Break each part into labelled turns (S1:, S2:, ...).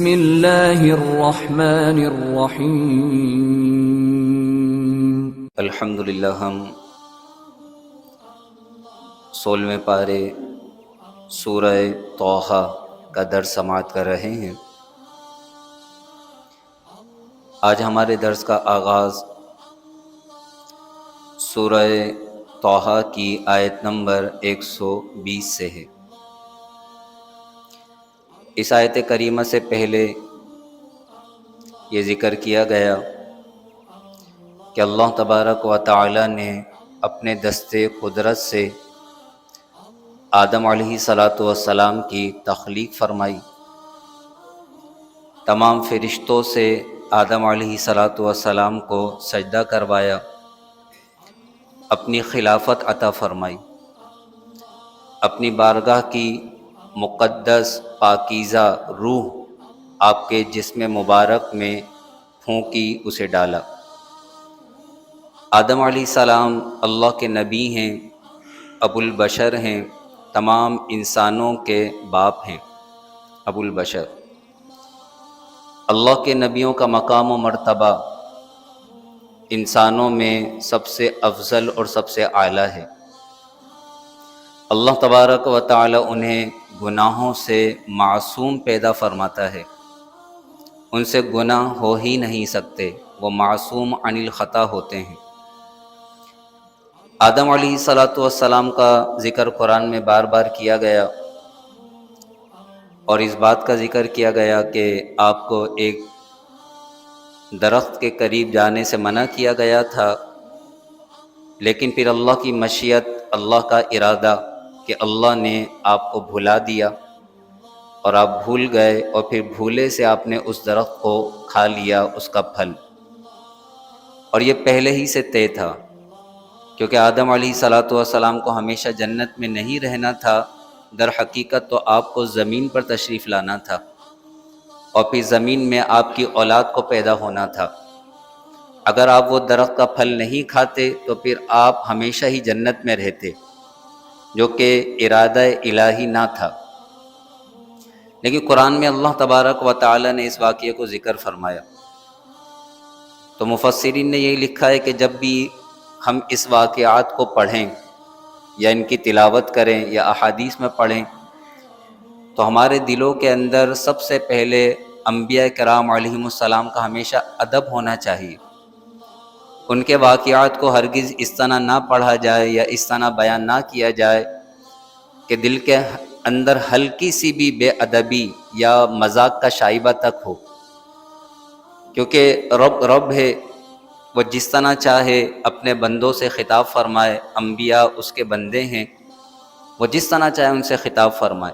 S1: بسم اللہ الرحمن الرحیم۔
S2: الحمدللہ ہم 16ویں پارے سورہ طٰہٰ کا درس سماعت کر رہے ہیں۔ آج ہمارے درس کا آغاز سورہ طٰہٰ کی آیت نمبر 120 سے ہے۔ اس آیت کریمہ سے پہلے یہ ذکر کیا گیا کہ اللہ تبارک و تعالی نے اپنے دست قدرت سے آدم علیہ السلام کی تخلیق فرمائی، تمام فرشتوں سے آدم علیہ السلام کو سجدہ کروایا، اپنی خلافت عطا فرمائی، اپنی بارگاہ کی مقدس پاکیزہ روح آپ کے جسم مبارک میں پھونکی، اسے ڈالا۔ آدم علیہ السلام اللہ کے نبی ہیں، ابو البشر ہیں، تمام انسانوں کے باپ ہیں، ابو البشر۔ اللہ کے نبیوں کا مقام و مرتبہ انسانوں میں سب سے افضل اور سب سے اعلیٰ ہے۔ اللہ تبارک و تعالی انہیں گناہوں سے معصوم پیدا فرماتا ہے، ان سے گناہ ہو ہی نہیں سکتے، وہ معصوم عن الخطا ہوتے ہیں۔ آدم علیہ السلام کا ذکر قرآن میں بار بار کیا گیا، اور اس بات کا ذکر کیا گیا کہ آپ کو ایک درخت کے قریب جانے سے منع کیا گیا تھا، لیکن پھر اللہ کی مشیت، اللہ کا ارادہ کہ اللہ نے آپ کو بھلا دیا اور آپ بھول گئے، اور پھر بھولے سے آپ نے اس درخت کو کھا لیا، اس کا پھل۔ اور یہ پہلے ہی سے طے تھا، کیونکہ آدم علیہ السلام کو ہمیشہ جنت میں نہیں رہنا تھا، در حقیقت تو آپ کو زمین پر تشریف لانا تھا، اور پھر زمین میں آپ کی اولاد کو پیدا ہونا تھا۔ اگر آپ وہ درخت کا پھل نہیں کھاتے تو پھر آپ ہمیشہ ہی جنت میں رہتے، جو کہ ارادہ الہی نہ تھا۔ لیکن قرآن میں اللہ تبارک و تعالی نے اس واقعے کو ذکر فرمایا، تو مفسرین نے یہی لکھا ہے کہ جب بھی ہم اس واقعات کو پڑھیں یا ان کی تلاوت کریں یا احادیث میں پڑھیں، تو ہمارے دلوں کے اندر سب سے پہلے انبیاء کرام علیہم السلام کا ہمیشہ ادب ہونا چاہیے۔ ان کے واقعات کو ہرگز اس طرح نہ پڑھا جائے یا اس طرح بیان نہ کیا جائے کہ دل کے اندر ہلکی سی بھی بے ادبی یا مذاق کا شائبہ تک ہو، کیونکہ رب ہے، وہ جس طرح چاہے اپنے بندوں سے خطاب فرمائے، انبیاء اس کے بندے ہیں، وہ جس طرح چاہے ان سے خطاب فرمائے،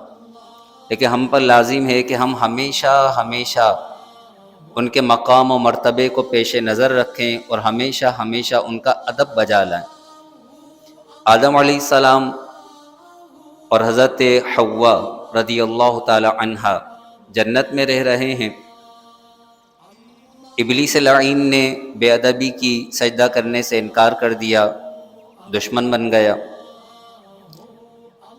S2: لیکن ہم پر لازم ہے کہ ہم ہمیشہ ان کے مقام و مرتبے کو پیش نظر رکھیں اور ہمیشہ ان کا ادب بجا لائیں۔ آدم علیہ السلام اور حضرت حوا رضی اللہ تعالی عنہا جنت میں رہ رہے ہیں، ابلیس لعین نے بے ادبی کی، سجدہ کرنے سے انکار کر دیا، دشمن بن گیا۔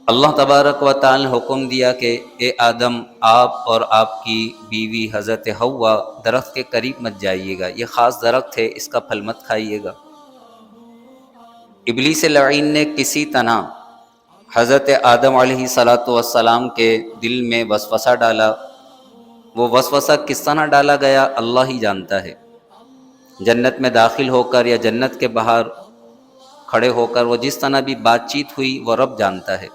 S2: اللہ تبارک و تعالی نے حکم دیا کہ اے آدم، آپ اور آپ کی بیوی حضرت حوا درخت کے قریب مت جائیے گا، یہ خاص درخت ہے، اس کا پھل مت کھائیے گا۔ ابلیس لعین نے کسی طرح حضرت آدم علیہ السلام کے دل میں وسوسہ ڈالا۔ وہ وسوسہ کس طرح ڈالا گیا اللہ ہی جانتا ہے۔ جنت میں داخل ہو کر یا جنت کے باہر کھڑے ہو کر وہ جس طرح بھی بات چیت ہوئی وہ رب جانتا ہے۔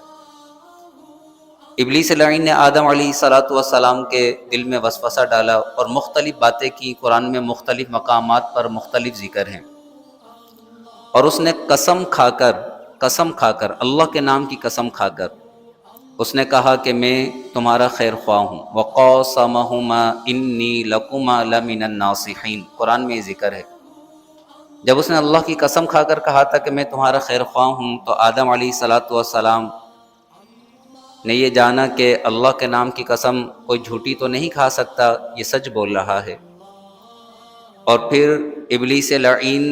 S2: ابلیس لعین نے آدم علیہ السلام کے دل میں وسوسہ ڈالا اور مختلف باتیں کی، قرآن میں مختلف مقامات پر مختلف ذکر ہیں، اور اس نے قسم کھا کر اللہ کے نام کی قسم کھا کر اس نے کہا کہ میں تمہارا خیر خواہ ہوں۔ وَقَاسَمَهُمَا إِنِّي لَكُمَا لَمِنَ النَّاصِحِينَ، قرآن میں یہ ذکر ہے۔ جب اس نے اللہ کی قسم کھا کر کہا تھا کہ میں تمہارا خیر خواہ ہوں، تو آدم علیہ السلام نے یہ جانا کہ اللہ کے نام کی قسم کوئی جھوٹی تو نہیں کھا سکتا، یہ سچ بول رہا ہے۔ اور پھر ابلیس لعین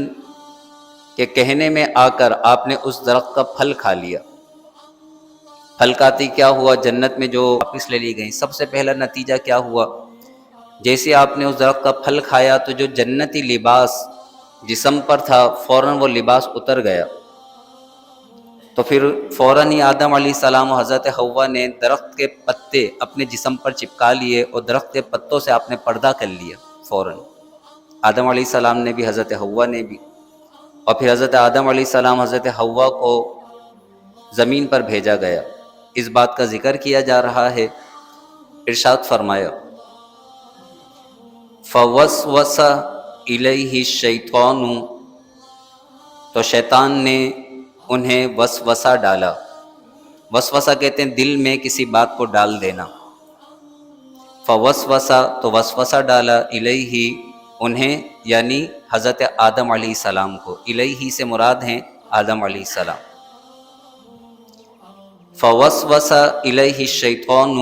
S2: کے کہنے میں آ کر آپ نے اس درخت کا پھل کھا لیا۔ پھل کھاتے کیا ہوا، جنت میں جو واپس لے لی گئی، سب سے پہلا نتیجہ کیا ہوا جیسے آپ نے اس درخت کا پھل کھایا تو جو جنتی لباس جسم پر تھا فوراً وہ لباس اتر گیا، تو پھر فوراً ہی آدم علیہ السلام و حضرت حوا نے درخت کے پتے اپنے جسم پر چپکا لیے اور درخت کے پتوں سے آپ نے پردہ کر لیا فوراً، آدم علیہ السلام نے بھی، حضرت حوا نے بھی۔ اور پھر حضرت آدم علیہ السلام حضرت حوا کو زمین پر بھیجا گیا، اس بات کا ذکر کیا جا رہا ہے۔ ارشاد فرمایا فوسوس الیہ الشیطان، تو شیطان نے انہیں وسوسہ ڈالا۔ وسوسہ کہتے ہیں دل میں کسی بات کو ڈال دینا۔ فوسوسہ تو وسوسہ ڈالا، الیہ انہیں یعنی حضرت آدم علیہ السلام کو، الیہ سے مراد ہیں آدم علیہ السلام۔ فوسوس الیہ الشیطان،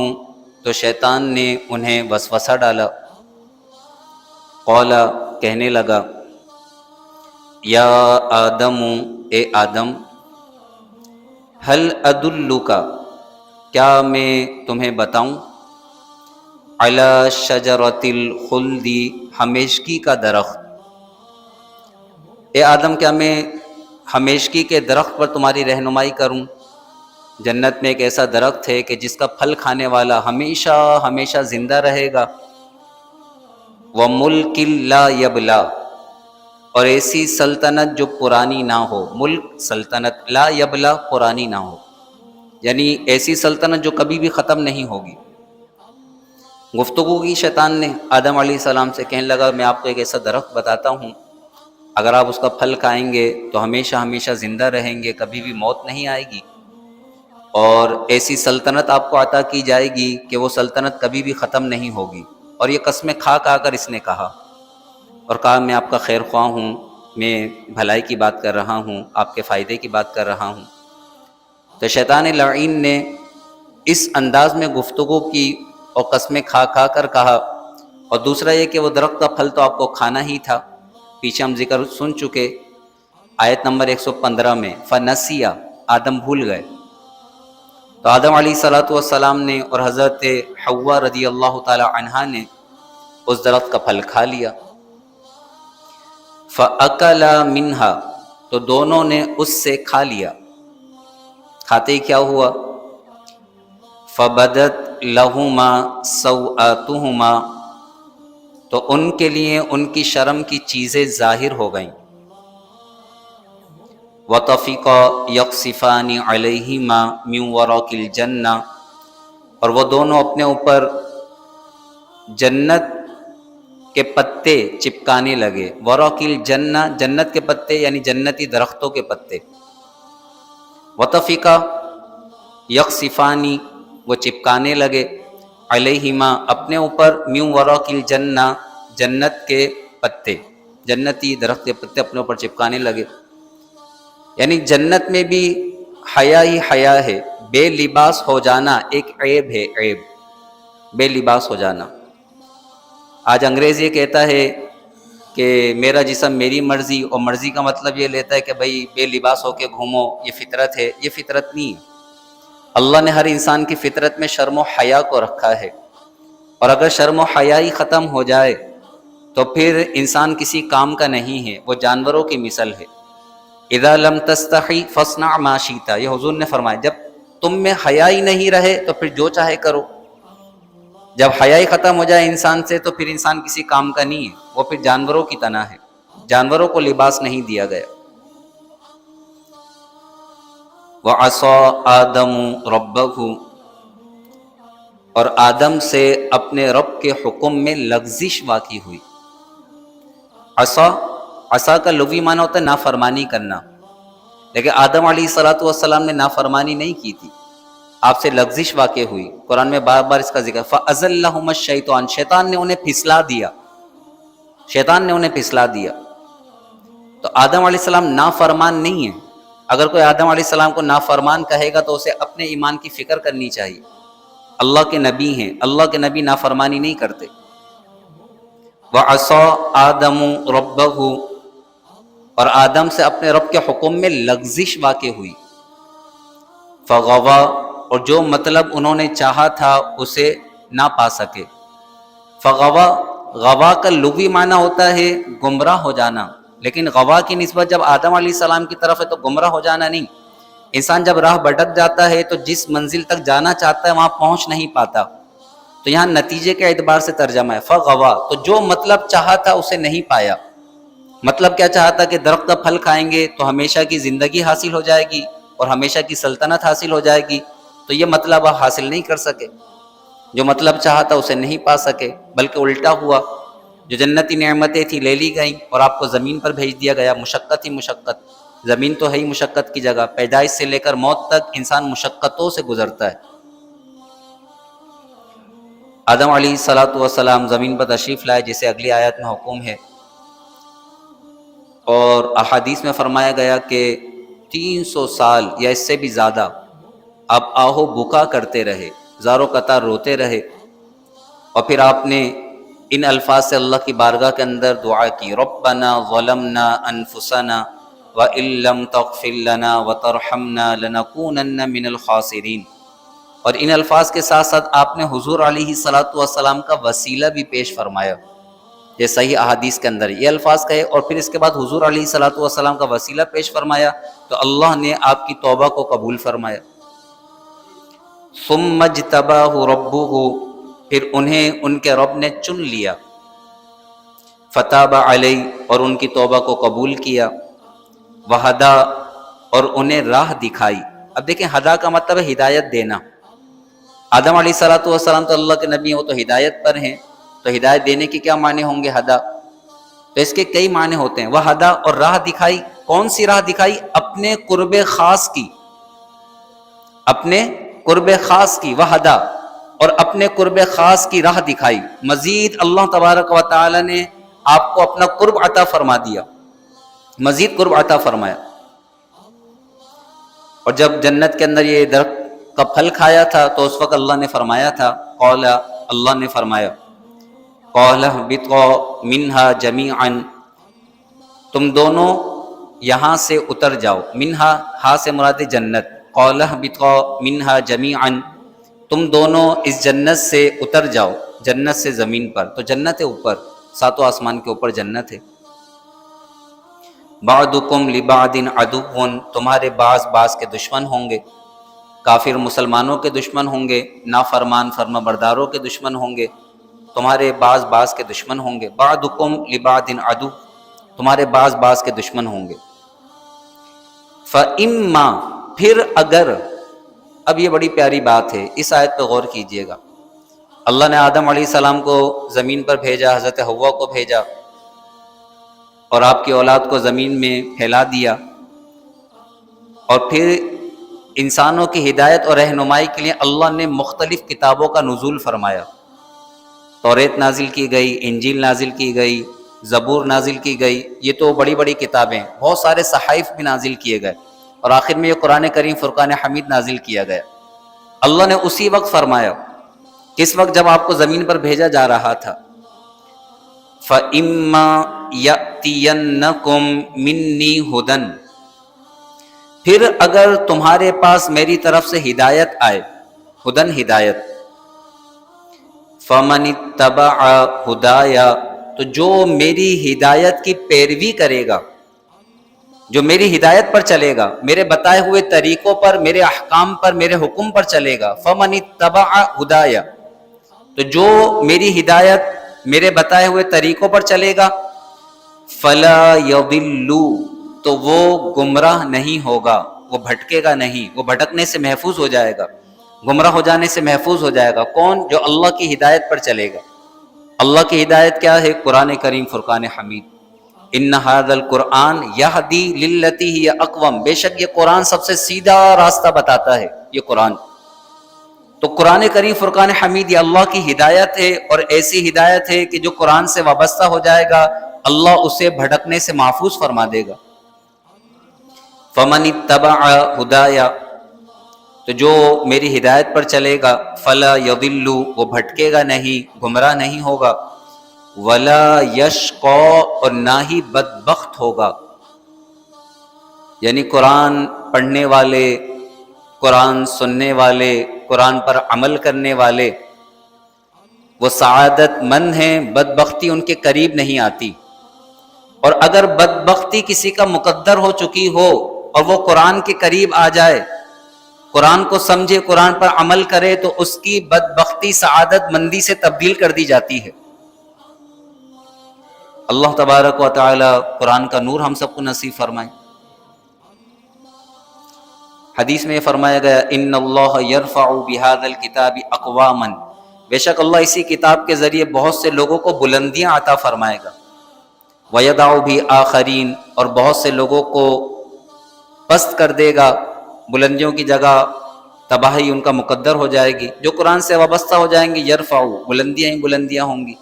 S2: تو شیطان نے انہیں وسوسہ ڈالا۔ قال، کہنے لگا، یا آدم، اے آدم، هل ادلک، کیا میں تمہیں بتاؤں، علی شجرۃ الخلد، ہمیشگی کا درخت، اے آدم کیا میں ہمیشگی کے درخت پر تمہاری رہنمائی کروں؟ جنت میں ایک ایسا درخت ہے کہ جس کا پھل کھانے والا ہمیشہ ہمیشہ زندہ رہے گا، وَمُلْكٍ لَا يَبْلَى، اور ایسی سلطنت جو پرانی نہ ہو، ملک سلطنت، لا یبلا پرانی نہ ہو، یعنی ایسی سلطنت جو کبھی بھی ختم نہیں ہوگی۔ گفتگو کی شیطان نے آدم علیہ السلام سے، کہنے لگا میں آپ کو ایک ایسا درخت بتاتا ہوں، اگر آپ اس کا پھل کھائیں گے تو ہمیشہ ہمیشہ زندہ رہیں گے، کبھی بھی موت نہیں آئے گی، اور ایسی سلطنت آپ کو عطا کی جائے گی کہ وہ سلطنت کبھی بھی ختم نہیں ہوگی۔ اور یہ قسمیں کھا کر اس نے کہا، اور کہا میں آپ کا خیر خواہ ہوں، میں بھلائی کی بات کر رہا ہوں، آپ کے فائدے کی بات کر رہا ہوں۔ تو شیطان لعین نے اس انداز میں گفتگو کی اور قسمیں کھا کر کہا، اور دوسرا یہ کہ وہ درخت کا پھل تو آپ کو کھانا ہی تھا، پیچھے ہم ذکر سن چکے آیت نمبر 115 میں، فنسیہ، آدم بھول گئے۔ تو آدم علیہ السلام نے اور حضرت حوا رضی اللہ تعالی عنہا نے اس درخت کا پھل کھا لیا۔ فَأَكَلَا مِنْهَا، تو دونوں نے اس سے کھا لیا۔ کھاتے ہی کیا ہوا؟ فَبَدَتْ لَهُمَا سَوْآتُهُمَا، تو ان کے لیے ان کی شرم کی چیزیں ظاہر ہو گئیں۔ وَطَفِقَا يَقْصِفَانِ عَلَيْهِمَا مِنْ وَرَقِ الْجَنَّةِ، اور وہ دونوں اپنے اوپر جنت کے پتے چپکانے لگے۔ ورق الجنہ، جنت کے پتے یعنی جنتی درختوں کے پتے۔ وطفقا یقصفانی، وہ چپکانے لگے، علیہما، اپنے اوپر، من ورق الجنہ، جنت کے پتے، جنتی درخت کے پتے اپنے اوپر چپکانے لگے۔ یعنی جنت میں بھی حیا ہی حیا ہے، بے لباس ہو جانا ایک عیب ہے، عیب، بے لباس ہو جانا۔ آج انگریز یہ کہتا ہے کہ میرا جسم میری مرضی، اور مرضی کا مطلب یہ لیتا ہے کہ بھئی بے لباس ہو کے گھومو، یہ فطرت ہے۔ یہ فطرت نہیں ہے۔ اللہ نے ہر انسان کی فطرت میں شرم و حیا کو رکھا ہے، اور اگر شرم و حیا ہی ختم ہو جائے تو پھر انسان کسی کام کا نہیں ہے، وہ جانوروں کی مثل ہے۔ اذا لم تستحی فاصنع ما شئت، یہ حضور نے فرمایا جب تم میں حیا ہی نہیں رہے تو پھر جو چاہے کرو۔ جب حیا ہی ختم ہو جائے انسان سے تو پھر انسان کسی کام کا نہیں ہے، وہ پھر جانوروں کی طرح ہے، جانوروں کو لباس نہیں دیا گیا۔ وَعَصَىٰ آدَمُ رَبَّهُ، اور آدم سے اپنے رب کے حکم میں لغزش واقع ہوئی۔ عصا کا لغوی معنی ہوتا ہے نافرمانی کرنا، لیکن آدم علیہ السلام نے نافرمانی نہیں کی تھی، آپ سے لغزش واقع ہوئی۔ قرآن میں بار بار اس کا ذکر، فَأَزَلَّهُمَا الشَّيْطَانُ، شیطان نے انہیں پھسلا دیا، شیطان نے انہیں پھسلا دیا۔ تو آدم علیہ السلام نافرمان نہیں ہیں۔ اگر کوئی آدم علیہ السلام کو نافرمان کہے گا تو اسے اپنے ایمان کی فکر کرنی چاہیے۔ اللہ کے نبی ہیں، اللہ کے نبی نافرمانی نہیں کرتے۔ وَعَصَىٰ آدَمُ رَبَّهُ، اور آدم سے اپنے رب کے حکم میں لغزش واقع ہوئی۔ فَغَوَىٰ، اور جو مطلب انہوں نے چاہا تھا اسے نہ پا سکے۔ فَغَوَىٰ غوا کا لغوی معنی ہوتا ہے گمراہ ہو جانا، لیکن غوا کی نسبت جب آدم علیہ السلام کی طرف ہے تو گمراہ ہو جانا نہیں۔ انسان جب راہ بھٹک جاتا ہے تو جس منزل تک جانا چاہتا ہے وہاں پہنچ نہیں پاتا، تو یہاں نتیجے کے اعتبار سے ترجمہ ہے فغوا، تو جو مطلب چاہا تھا اسے نہیں پایا۔ مطلب کیا چاہا تھا کہ درخت کا پھل کھائیں گے تو ہمیشہ کی زندگی حاصل ہو جائے گی اور ہمیشہ کی سلطنت حاصل ہو جائے گی، تو یہ مطلب آپ حاصل نہیں کر سکے۔ جو مطلب چاہا تھا اسے نہیں پا سکے، بلکہ الٹا ہوا، جو جنتی نعمتیں تھیں لے لی گئیں اور آپ کو زمین پر بھیج دیا گیا۔ مشقت ہی مشقت، زمین تو ہے ہی مشقت کی جگہ، پیدائش سے لے کر موت تک انسان مشقتوں سے گزرتا ہے۔ آدم علیہ السلام زمین پر تشریف لائے، جسے اگلی آیت میں حکم ہے، اور احادیث میں فرمایا گیا کہ 300 سال یا اس سے بھی زیادہ آپ آہو بکا کرتے رہے، زارو قطار روتے رہے، اور پھر آپ نے ان الفاظ سے اللہ کی بارگاہ کے اندر دعا کی، ربنا ظلمنا انفسنا وَإِن لَّمْ تَغْفِرْ لَنَا وَتَرْحَمْنَا لَنَكُونَنَّ مِنَ الْخَاسِرِينَ۔ اور ان الفاظ کے ساتھ ساتھ آپ نے حضور علیہ السلام کا وسیلہ بھی پیش فرمایا، یہ صحیح احادیث کے اندر یہ الفاظ کہے، اور پھر اس کے بعد حضور علیہ السلام کا وسیلہ پیش فرمایا تو اللہ نے آپ کی توبہ کو قبول فرمایا۔ ثم اجتباہ ربہ، پھر انہیں ان کے رب نے چن لیا، فتاب علیہ، اور ان کی توبہ کو قبول کیا، وہدا، اور انہیں راہ دکھائی۔ اب دیکھیں ہدا کا مطلب ہے ہدایت دینا۔ آدم علیہ السلام تو اللہ کے نبی ہیں، وہ تو ہدایت پر ہیں، تو ہدایت دینے کے کیا معنی ہوں گے ہدا؟ تو اس کے کئی معنی ہوتے ہیں۔ وہدا، اور راہ دکھائی، کون سی راہ دکھائی؟ اپنے قرب خاص کی، اپنے قرب خاص کی، وہدا، اور اپنے قرب خاص کی راہ دکھائی۔ مزید اللہ تبارک و تعالی نے آپ کو اپنا قرب عطا فرما دیا، مزید قرب عطا فرمایا۔ اور جب جنت کے اندر یہ درخت کا پھل کھایا تھا تو اس وقت اللہ نے فرمایا تھا، قال، اللہ نے فرمایا، قال اهبطوا منها جميعا، تم دونوں یہاں سے اتر جاؤ۔ منہا، ہا سے مراد جنت، قال اهبطوا منها جميعا، تم دونوں اس جنت سے اتر جاؤ، جنت سے زمین پر، تو جنت ہے اوپر، ساتوں آسمان کے اوپر جنت ہے۔ بعضکم لبعض عدو، تمہارے بعض بعض کے دشمن ہوں گے، کافر مسلمانوں کے دشمن ہوں گے، نافرمان فرما برداروں کے دشمن ہوں گے، تمہارے بعض بعض کے دشمن ہوں گے۔ بعضکم لبعض عدو، تمہارے بعض بعض کے دشمن ہوں گے۔ فَإِمَّا، پھر اگر، اب یہ بڑی پیاری بات ہے، اس آیت پہ غور کیجئے گا۔ اللہ نے آدم علیہ السلام کو زمین پر بھیجا، حضرت حوا کو بھیجا، اور آپ کی اولاد کو زمین میں پھیلا دیا، اور پھر انسانوں کی ہدایت اور رہنمائی کے لیے اللہ نے مختلف کتابوں کا نزول فرمایا۔ توریت نازل کی گئی، انجیل نازل کی گئی، زبور نازل کی گئی، یہ تو بڑی بڑی کتابیں، بہت سارے صحائف بھی نازل کیے گئے، اور آخر میں یہ قرآن کریم فرقان حمید نازل کیا گیا۔ اللہ نے اسی وقت فرمایا، کس وقت؟ جب آپ کو زمین پر بھیجا جا رہا تھا، فَإِمَّا يَأْتِيَنَّكُمْ مِنِّي هُدًى، پھر اگر تمہارے پاس میری طرف سے ہدایت آئے، ہدن ہدایت، فَمَنِ اتَّبَعَ هُدَايَ، تو جو میری ہدایت کی پیروی کرے گا، جو میری ہدایت پر چلے گا، میرے بتائے ہوئے طریقوں پر، میرے احکام پر، میرے حکم پر چلے گا، فَمَنِ اتَّبَعَ هُدَايَ، تو جو میری ہدایت، میرے بتائے ہوئے طریقوں پر چلے گا، فَلَا يَضِلُّ، تو وہ گمراہ نہیں ہوگا، وہ بھٹکے گا نہیں، وہ بھٹکنے سے محفوظ ہو جائے گا، گمراہ ہو جانے سے محفوظ ہو جائے گا۔ کون؟ جو اللہ کی ہدایت پر چلے گا۔ اللہ کی ہدایت کیا ہے؟ قرآن کریم فرقان حمید، ان ھذا القرآن یہدی للتی ہی اقوم، بے شک یہ قرآن سب سے سیدھا راستہ بتاتا ہے، یہ قرآن۔ تو قرآن کریم فرقان حمید یہ اللہ کی ہدایت ہے، اور ایسی ہدایت ہے کہ جو قرآن سے وابستہ ہو جائے گا اللہ اسے بھٹکنے سے محفوظ فرما دے گا۔ فَمَنِ اتَّبَعَ هُدَايَ، تو جو میری ہدایت پر چلے گا، فَلَا يَضِلُّ، وہ بھٹکے گا نہیں، گمراہ نہیں ہوگا، وَلَا يَشْقَى، اور نہ ہی بدبخت ہوگا۔ یعنی قرآن پڑھنے والے، قرآن سننے والے، قرآن پر عمل کرنے والے، وہ سعادت مند ہیں، بدبختی ان کے قریب نہیں آتی۔ اور اگر بدبختی کسی کا مقدر ہو چکی ہو اور وہ قرآن کے قریب آ جائے، قرآن کو سمجھے، قرآن پر عمل کرے، تو اس کی بدبختی سعادت مندی سے تبدیل کر دی جاتی ہے۔ اللہ تبارک و تعالی قرآن کا نور ہم سب کو نصیب فرمائے۔ حدیث میں یہ فرمایا گیا ان اللہ یرفع بہذا الکتاب اقواما، بے شک اللہ اسی کتاب کے ذریعے بہت سے لوگوں کو بلندیاں عطا فرمائے گا، وَيَدَعُ بِآخَرِينَ، اور بہت سے لوگوں کو پست کر دے گا، بلندیوں کی جگہ تباہی ان کا مقدر ہو جائے گی۔ جو قرآن سے وابستہ ہو جائیں گے یرفع، بلندیاں ہی بلندیاں ہوں گی۔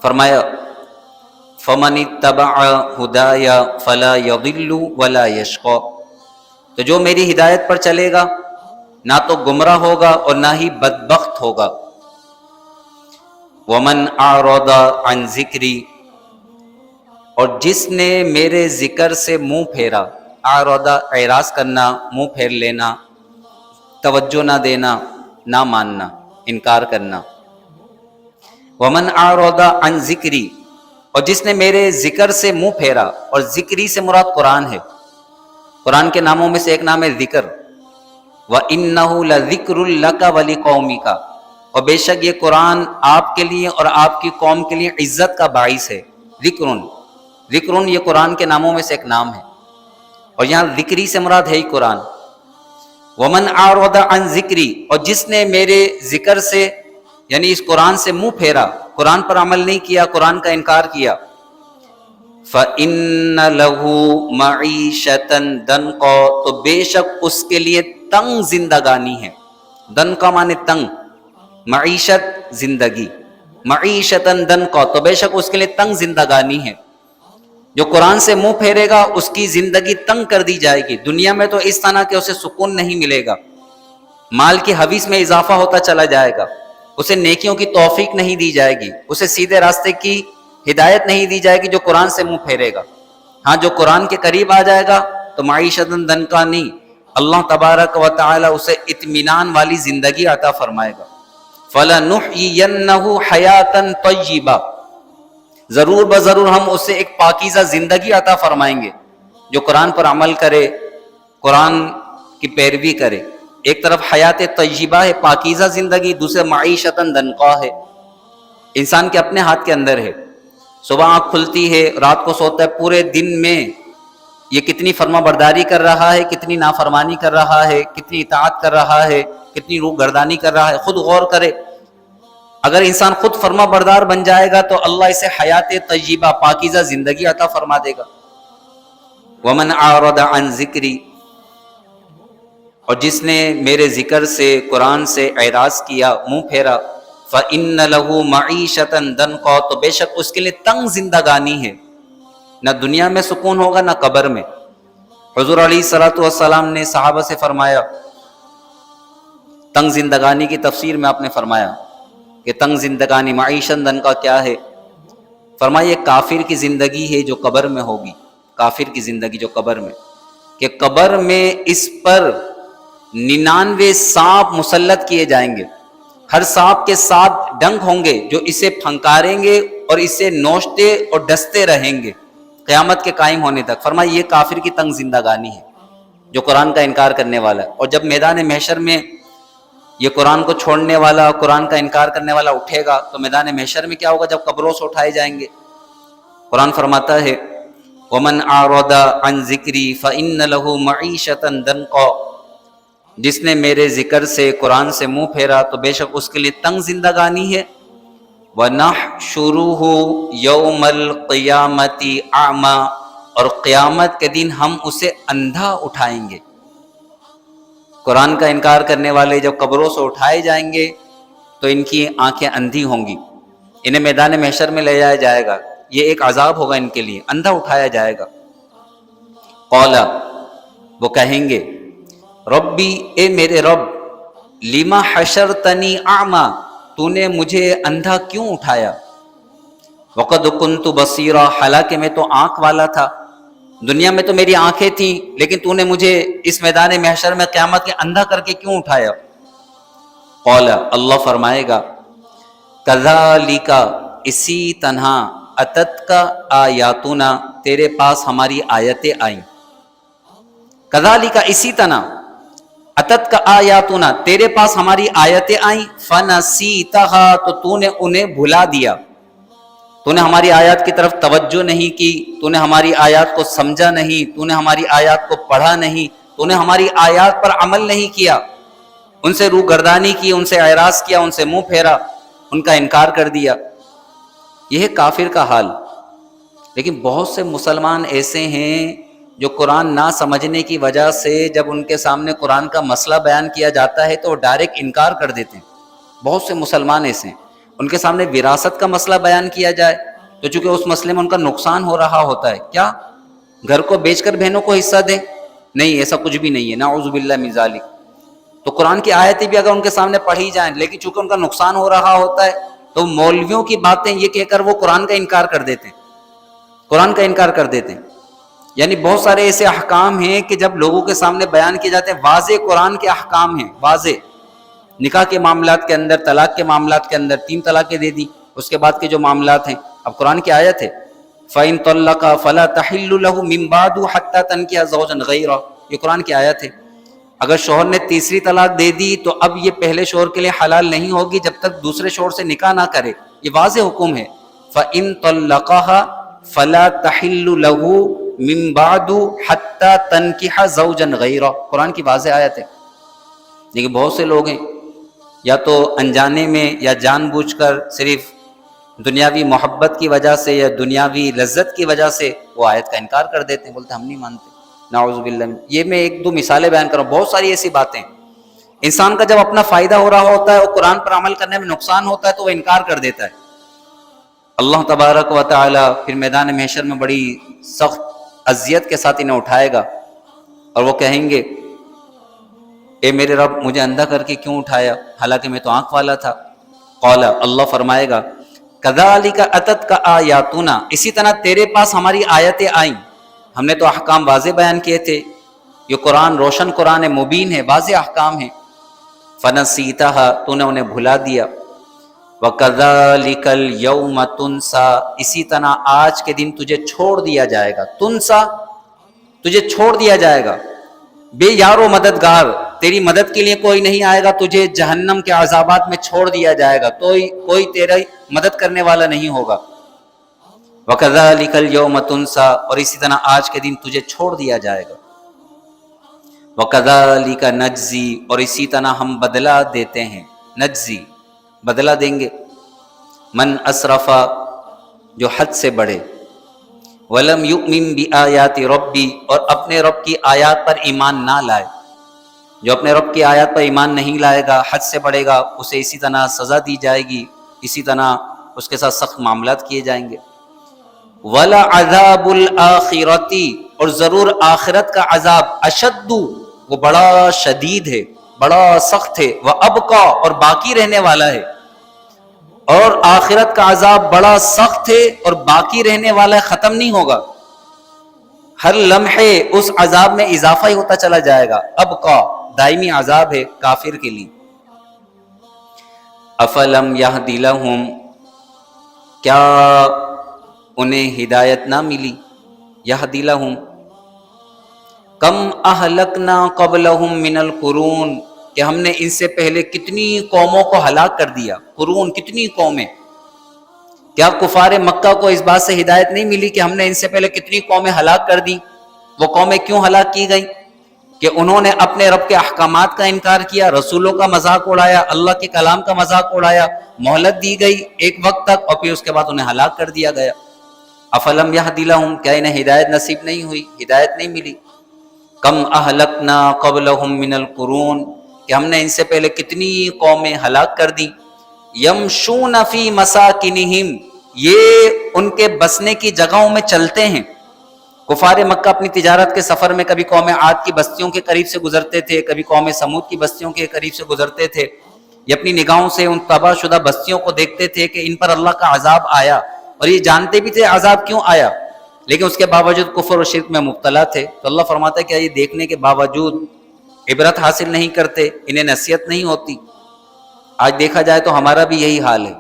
S2: فرمایا فَمَنِ اتَّبَعَ هُدَايَ فَلَا يَضِلُّ وَلَا يَشْقَى، تو جو میری ہدایت پر چلے گا نہ تو گمراہ ہوگا اور نہ ہی بدبخت ہوگا۔ وَمَنْ أَعْرَضَ عَنْ ذِكْرِي، اور جس نے میرے ذکر سے منہ پھیرا، اعرض اعراض کرنا، منہ پھیر لینا، توجہ نہ دینا، نہ ماننا، انکار کرنا۔ وَمَنْ أَعْرَضَ عَنْ ذِكْرِي، اور جس نے میرے ذکر سے منہ پھیرا، اور ذکری سے مراد قرآن ہے، قرآن کے ناموں میں سے ایک نام ہے ذکر۔ وَإِنَّهُ لَذِكْرٌ لَكَ وَلِقَوْمِكَ، اور بے شک یہ قرآن آپ کے لیے اور آپ کی قوم کے لیے عزت کا باعث ہے۔ ذکرن، ذکرن یہ قرآن کے ناموں میں سے ایک نام ہے، اور یہاں ذکری سے مراد ہے ہی قرآن۔ وَمَنْ أَعْرَضَ عَنْ ذِكْرِي، اور جس نے میرے ذکر سے یعنی اس قرآن سے منہ پھیرا، قرآن پر عمل نہیں کیا، قرآن کا انکار کیا، فَإِنَّ لَهُ مَعِيشَةً ضَنْكًا، تو بے شک اس کے لیے تنگ زندگانی ہے۔ ضنکا معنی تنگ، معیشت زندگی، معیشتاً ضنکا، تو بے شک اس کے لیے تنگ زندگانی ہے۔ جو قرآن سے منہ پھیرے گا اس کی زندگی تنگ کر دی جائے گی، دنیا میں تو اس طرح کہ اسے سکون نہیں ملے گا، مال کی حویث میں اضافہ ہوتا چلا جائے گا، اسے نیکیوں کی توفیق نہیں دی جائے گی، اسے سیدھے راستے کی ہدایت نہیں دی جائے گی جو قرآن سے منہ پھیرے گا۔ ہاں جو قرآن کے قریب آ جائے گا تو معیشتاً ضنکا نہیں، اللہ تبارک و تعالی اسے اطمینان والی زندگی عطا فرمائے گا۔ فَلَنُحْيِيَنَّهُ حَيَاةً طَيِّبَةً، ضرور بضرور ہم اسے ایک پاکیزہ زندگی عطا فرمائیں گے۔ جو قرآن پر عمل کرے، قرآن کی پیروی کرے، ایک طرف حیات طیبہ ہے پاکیزہ زندگی، دوسرے معیشتاً ضنکا ہے، انسان کے اپنے ہاتھ کے اندر ہے۔ صبح آنکھ کھلتی ہے، رات کو سوتا ہے، پورے دن میں یہ کتنی فرما برداری کر رہا ہے، کتنی نافرمانی کر رہا ہے، کتنی اطاعت کر رہا ہے، کتنی روح گردانی کر رہا ہے، خود غور کرے۔ اگر انسان خود فرما بردار بن جائے گا تو اللہ اسے حیات طیبہ پاکیزہ زندگی عطا فرما دے گا۔ وَمَنْ أَعْرَضَ عَنْ ذِكْرِي، اور جس نے میرے ذکر سے، قرآن سے اعراض کیا، منہ پھیرا، فَإِنَّ لَهُ مَعِيشَةً ضَنْكًا، تو بے شک اس کے لیے تنگ زندگانی ہے، نہ دنیا میں سکون ہوگا نہ قبر میں۔ حضور علیہ الصلوۃ والسلام نے صحابہ سے فرمایا، تنگ زندگانی کی تفسیر میں آپ نے فرمایا کہ تنگ زندگانی معیشت ضنکا کیا ہے؟ فرمایا یہ کافر کی زندگی ہے جو قبر میں ہوگی، کافر کی زندگی جو قبر میں، کہ قبر میں اس پر 99 سانپ مسلط کیے جائیں گے، ہر سانپ کے 7 ڈنک ہوں گے جو اسے پھنکاریں گے اور اسے نوچتے اور ڈستے رہیں گے قیامت کے قائم ہونے تک۔ فرمایا یہ کافر کی تنگ زندگانی ہے جو قرآن کا انکار کرنے والا ہے۔ اور جب میدان محشر میں یہ قرآن کو چھوڑنے والا، قرآن کا انکار کرنے والا اٹھے گا تو میدان محشر میں کیا ہوگا؟ جب قبروں سے اٹھائے جائیں گے، قرآن فرماتا ہے وَمَنْ أَعْرَضَ عَنْ ذِكْرِي فَإِنَّ لَهُ مَعِيشَةً ضَنْكًا، جس نے میرے ذکر سے، قرآن سے منہ پھیرا تو بے شک اس کے لیے تنگ زندگانی ہے۔ وَنَحْشُرُهُ يَوْمَ الْقِيَامَةِ أَعْمَى، اور قیامت کے دن ہم اسے اندھا اٹھائیں گے۔ قرآن کا انکار کرنے والے جب قبروں سے اٹھائے جائیں گے تو ان کی آنکھیں اندھی ہوں گی، انہیں میدان محشر میں لے جایا جائے گا، یہ ایک عذاب ہوگا ان کے لیے، اندھا اٹھایا جائے گا۔ قَالَ، وہ کہیں گے ربی، اے میرے رب، لِمَ حَشَرْتَنِي أَعْمَى، تو نے مجھے اندھا کیوں اٹھایا؟ وَقَدْ كُنْتُ بَصِيرًا، حالانکہ میں تو آنکھ والا تھا، دنیا میں تو میری آنکھیں تھیں، لیکن تو نے مجھے اس میدان محشر میں قیامت کے اندھا کر کے کیوں اٹھایا؟ قال اللہ فرمائے گا کذالک اسی طرح اتت کا آیاتنا تیرے پاس ہماری آیتیں آئیں. کذالک اسی طرح اتت کا آیاتنا تیرے پاس ہماری آیتیں آئیں فنسیتھا تو تو نے انہیں بھلا دیا. تو نے ہماری آیات کی طرف توجہ نہیں کی, تو نے ہماری آیات کو سمجھا نہیں, تو نے ہماری آیات کو پڑھا نہیں, تو نے ہماری آیات پر عمل نہیں کیا, ان سے روگردانی کی, ان سے اعراض کیا, ان سے منہ پھیرا, ان کا انکار کر دیا. یہ ہے کافر کا حال. لیکن بہت سے مسلمان ایسے ہیں جو قرآن نہ سمجھنے کی وجہ سے جب ان کے سامنے قرآن کا مسئلہ بیان کیا جاتا ہے تو وہ ڈائریکٹ انکار کر دیتے ہیں. بہت سے مسلمان ایسے ہیں, ان کے سامنے وراثت کا مسئلہ بیان کیا جائے تو چونکہ اس مسئلے میں ان کا نقصان ہو رہا ہوتا ہے, کیا گھر کو بیچ کر بہنوں کو حصہ دیں؟ نہیں, ایسا کچھ بھی نہیں ہے, نعوذ باللہ من ذالک. تو قرآن کی آیتیں بھی اگر ان کے سامنے پڑھی جائیں لیکن چونکہ ان کا نقصان ہو رہا ہوتا ہے تو مولویوں کی باتیں یہ کہہ کر وہ قرآن کا انکار کر دیتے ہیں, قرآن کا انکار کر دیتے ہیں. یعنی بہت سارے ایسے احکام ہیں کہ جب لوگوں کے سامنے بیان کیے جاتے ہیں, واضح قرآن کے احکام ہیں, واضح نکاح کے معاملات کے اندر, طلاق کے معاملات کے اندر 3 طلاقیں دے دی, اس کے بعد کے جو معاملات ہیں, اب قرآن کی آیت ہے فَإِن طَلَّقَ فَلَا تَحِلُّ لَهُ مِن بَعْدُ حَتَّى تَنكِحَ زَوْجًا غَيْرَهُ, یہ قرآن کی آیت ہے. اگر شوہر نے تیسری طلاق دے دی تو اب یہ پہلے شوہر کے لیے حلال نہیں ہوگی جب تک دوسرے شوہر سے نکاح نہ کرے. یہ واضح حکم ہے. فَإِن طَلَّقَهَا فَلَا تَحِلُّ لَهُ مِن بَعْدُ حَتَّى تَنكِحَ زَوْجًا غَيْرَهُ, قرآن کی واضح آیت ہے. لیکن بہت سے لوگ ہیں یا تو انجانے میں یا جان بوجھ کر صرف دنیاوی محبت کی وجہ سے یا دنیاوی لذت کی وجہ سے وہ آیت کا انکار کر دیتے ہیں, بولتے ہم نہیں مانتے. نعوذ باللہ. یہ میں 1-2 مثالیں بیان کر رہا ہوں, بہت ساری ایسی باتیں. انسان کا جب اپنا فائدہ ہو رہا ہوتا ہے اور قرآن پر عمل کرنے میں نقصان ہوتا ہے تو وہ انکار کر دیتا ہے. اللہ تبارک و تعالی پھر میدان محشر میں بڑی سخت اذیت کے ساتھ انہیں اٹھائے گا اور وہ کہیں گے اے میرے رب مجھے اندھا کر کے کیوں اٹھایا حالانکہ میں تو آنکھ والا تھا. قال اللہ فرمائے گا کذالک اتت کا آیاتنا, اسی طرح تیرے پاس ہماری آیتیں آئیں, ہم نے تو احکام واضح بیان کیے تھے. یہ قرآن روشن قرآن مبین ہے, واضح احکام ہیں. فنسیتھا تو نے انہیں بھلا دیا. وَكَذَلِكَ الْيَوْمَ تُنْسَى اسی طرح آج کے دن تجھے چھوڑ دیا جائے گا. تنسا تجھے چھوڑ دیا جائے گا, بے یار و مددگار, تیری مدد کے لیے کوئی نہیں آئے گا, تجھے جہنم کے عذابات میں چھوڑ دیا جائے گا, کوئی تیری مدد کرنے والا نہیں ہوگا. وَكَذَلِكَ الْيَوْمَ تُنْسَى اور اسی طرح آج کے دن تجھے چھوڑ دیا جائے گا. وَكَذَلِكَ نَجْزِي اور اسی طرح ہم بدلہ دیتے ہیں, نجزی بدلہ دیں گے, من اسرفا جو حد سے بڑھے, وَلَمْ يُؤْمِن بِآيَاتِ رَبِّي اور اپنے رب کی آیات پر ایمان نہ لائے. جو اپنے رب کی آیات پر ایمان نہیں لائے گا, حد سے بڑھے گا, اسے اسی طرح سزا دی جائے گی, اسی طرح اس کے ساتھ سخت معاملات کیے جائیں گے. وَلَعَذَابُ الْآخِرَةِ اور ضرور آخرت کا عذاب, اشد وہ بڑا شدید ہے, بڑا سخت ہے, وَأَبْقَى اور باقی رہنے والا ہے. اور آخرت کا عذاب بڑا سخت ہے اور باقی رہنے والا ہے, ختم نہیں ہوگا. ہر لمحے اس عذاب میں اضافہ ہی ہوتا چلا جائے گا. ابقا دائمی عذاب ہے کافر کے لیے. افلم یہدی لہم کیا انہیں ہدایت نہ ملی, یہدی لہم کم اہلکنا قبلہم من القرون کہ ہم نے ان سے پہلے کتنی قوموں کو ہلاک کر دیا. قرون کتنی قومیں, کیا کفار مکہ کو اس بات سے ہدایت نہیں ملی کہ ہم نے ان سے پہلے کتنی قومیں ہلاک کر دی؟ وہ قومیں کیوں ہلاک کی گئیں؟ کہ انہوں نے اپنے رب کے احکامات کا انکار کیا, رسولوں کا مذاق اڑایا, اللہ کے کلام کا مذاق اڑایا, مہلت دی گئی ایک وقت تک اور پھر اس کے بعد انہیں ہلاک کر دیا گیا. افلم یہدی لہم کیا انہیں ہدایت نصیب نہیں ہوئی, ہدایت نہیں ملی. کم اہلکنا قبلہم من القرون کہ ہم نے ان سے پہلے کتنی قومیں ہلاک کر دی. یمشون فی مساکنہم یہ ان کے بسنے کی جگہوں میں چلتے ہیں. کفار مکہ اپنی تجارت کے سفر میں کبھی قوم عاد کی بستیوں کے قریب سے گزرتے تھے, کبھی قوم سمود کی بستیوں کے قریب سے گزرتے تھے. یہ اپنی نگاہوں سے ان تباہ شدہ بستیوں کو دیکھتے تھے کہ ان پر اللہ کا عذاب آیا, اور یہ جانتے بھی تھے عذاب کیوں آیا, لیکن اس کے باوجود کفر و شرک میں مبتلا تھے. تو اللہ فرماتا ہے کہ یہ دیکھنے کے باوجود عبرت حاصل نہیں کرتے, انہیں نصیحت نہیں ہوتی. آج دیکھا جائے تو ہمارا بھی یہی حال ہے،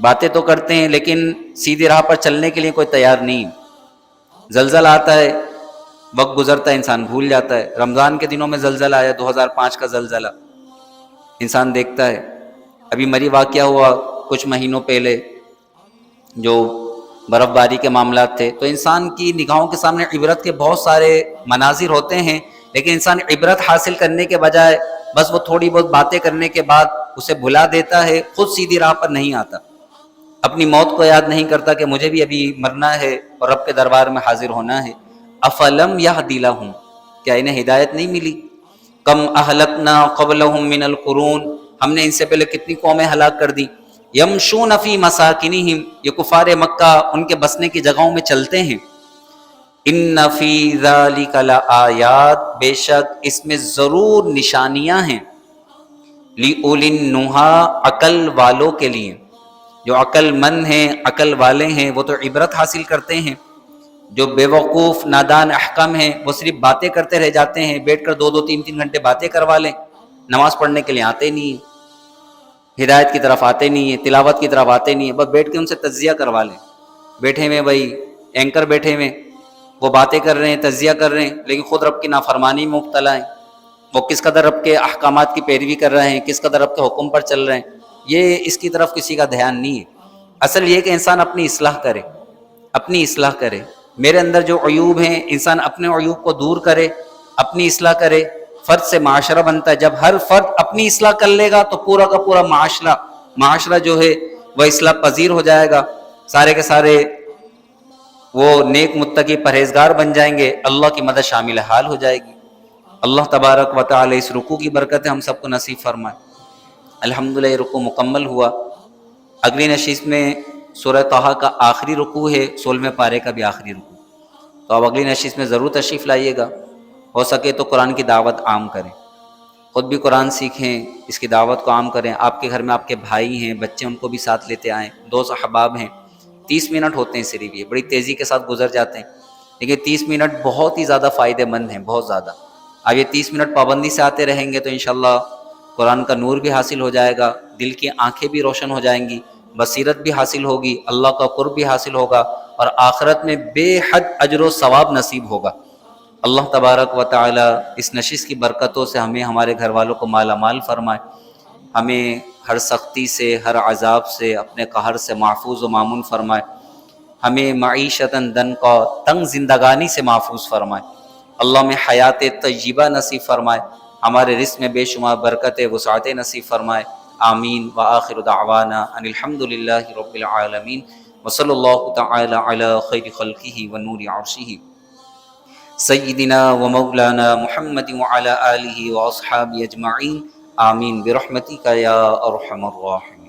S2: باتیں تو کرتے ہیں لیکن سیدھی راہ پر چلنے کے لیے کوئی تیار نہیں۔ زلزلہ آتا ہے، وقت گزرتا ہے، انسان بھول جاتا ہے۔ رمضان کے دنوں میں زلزلہ آیا، 2005 کا زلزلہ، انسان دیکھتا ہے۔ ابھی مری واقعہ ہوا کچھ مہینوں پہلے، جو برف باری کے معاملات تھے، تو انسان کی نگاہوں کے سامنے عبرت کے بہت سارے مناظر ہوتے ہیں، لیکن انسان عبرت حاصل کرنے کے بجائے بس وہ تھوڑی بہت باتیں کرنے کے بعد اسے بھلا دیتا ہے، خود سیدھی راہ پر نہیں آتا، اپنی موت کو یاد نہیں کرتا کہ مجھے بھی ابھی مرنا ہے اور رب کے دربار میں حاضر ہونا ہے۔ افلم یہدی لہم، کیا انہیں ہدایت نہیں ملی؟ کم اہلکنا قبلہم من القرون، ہم نے ان سے پہلے کتنی قومیں ہلاک کر دی۔ یمشون فی مساکنہم، یہ کفار مکہ ان کے بسنے کی جگہوں میں چلتے ہیں۔ ان فی ذالک لآیات، بے شک اس میں ضرور نشانیاں ہیں، لِأُولِي النُّہَىٰ، عقل والوں کے لیے، جو عقل مند ہیں، عقل والے ہیں، وہ تو عبرت حاصل کرتے ہیں۔ جو بے وقوف نادان احکم ہیں وہ صرف باتیں کرتے رہ جاتے ہیں، بیٹھ کر 2-2 3-3 گھنٹے باتیں کروا لیں، نماز پڑھنے کے لیے آتے نہیں ہیں، ہدایت کی طرف آتے نہیں ہیں، تلاوت کی طرف آتے نہیں ہیں، بس بیٹھ کے ان سے تجزیہ کروا لیں۔ بیٹھے ہوئے بھائی اینکر بیٹھے ہوئے، وہ باتیں کر رہے ہیں، تجزیہ کر رہے ہیں، لیکن خود رب کی نافرمانی میں مبتلا ہیں۔ وہ کس قدر رب کے احکامات کی پیروی کر رہے ہیں، کس قدر رب کے حکم پر چل رہے ہیں، یہ اس کی طرف کسی کا دھیان نہیں ہے۔ اصل یہ کہ انسان اپنی اصلاح کرے، اپنی اصلاح کرے، میرے اندر جو عیوب ہیں انسان اپنے عیوب کو دور کرے، اپنی اصلاح کرے۔ فرد سے معاشرہ بنتا ہے، جب ہر فرد اپنی اصلاح کر لے گا تو پورا کا پورا معاشرہ جو ہے وہ اصلاح پذیر ہو جائے گا، سارے کے سارے وہ نیک متقی پرہیزگار بن جائیں گے، اللہ کی مدد شامل حال ہو جائے گی۔ اللہ تبارک و تعالی اس رکوع کی برکتیں ہم سب کو نصیب فرمائے۔ الحمدللہ یہ رکوع مکمل ہوا۔ اگلی نشست میں سورہ طٰہٰ کا آخری رکوع ہے، 16ویں پارے کا بھی آخری رکوع، تو اب اگلی نشست میں ضرور تشریف لائیے گا۔ ہو سکے تو قرآن کی دعوت عام کریں، خود بھی قرآن سیکھیں، اس کی دعوت کو عام کریں۔ آپ کے گھر میں آپ کے بھائی ہیں، بچے، ان کو بھی ساتھ لیتے آئیں، دوست احباب ہیں۔ 30 منٹ ہوتے ہیں صرف، یہ بڑی تیزی کے ساتھ گزر جاتے ہیں، لیکن 30 منٹ بہت ہی زیادہ فائدہ مند ہیں، بہت زیادہ۔ اب یہ 30 منٹ پابندی سے آتے رہیں گے تو انشاءاللہ قرآن کا نور بھی حاصل ہو جائے گا، دل کی آنکھیں بھی روشن ہو جائیں گی، بصیرت بھی حاصل ہوگی، اللہ کا قرب بھی حاصل ہوگا، اور آخرت میں بے حد اجر و ثواب نصیب ہوگا۔ اللہ تبارک و تعالی اس نشست کی برکتوں سے ہمیں، ہمارے گھر والوں کو مالا مال فرمائے، ہمیں ہر سختی سے، ہر عذاب سے، اپنے قہر سے محفوظ و مامون فرمائے، ہمیں معیشتاً دن کا تنگ زندگانی سے محفوظ فرمائے، اللہ میں حیات طیبہ نصیب فرمائے، ہمارے رزق میں بے شمار برکت وسعت نصیب فرمائے۔ آمین۔ وآخر دعوانا ان الحمدللہ رب العالمین، وصلی اللہ تعالی علی خیر خلقہ ونور عرشہ سیدنا و مولانا محمد وعلی آلہ واصحابہ اجمعین، آمین برحمتک یا ارحم الراحمین۔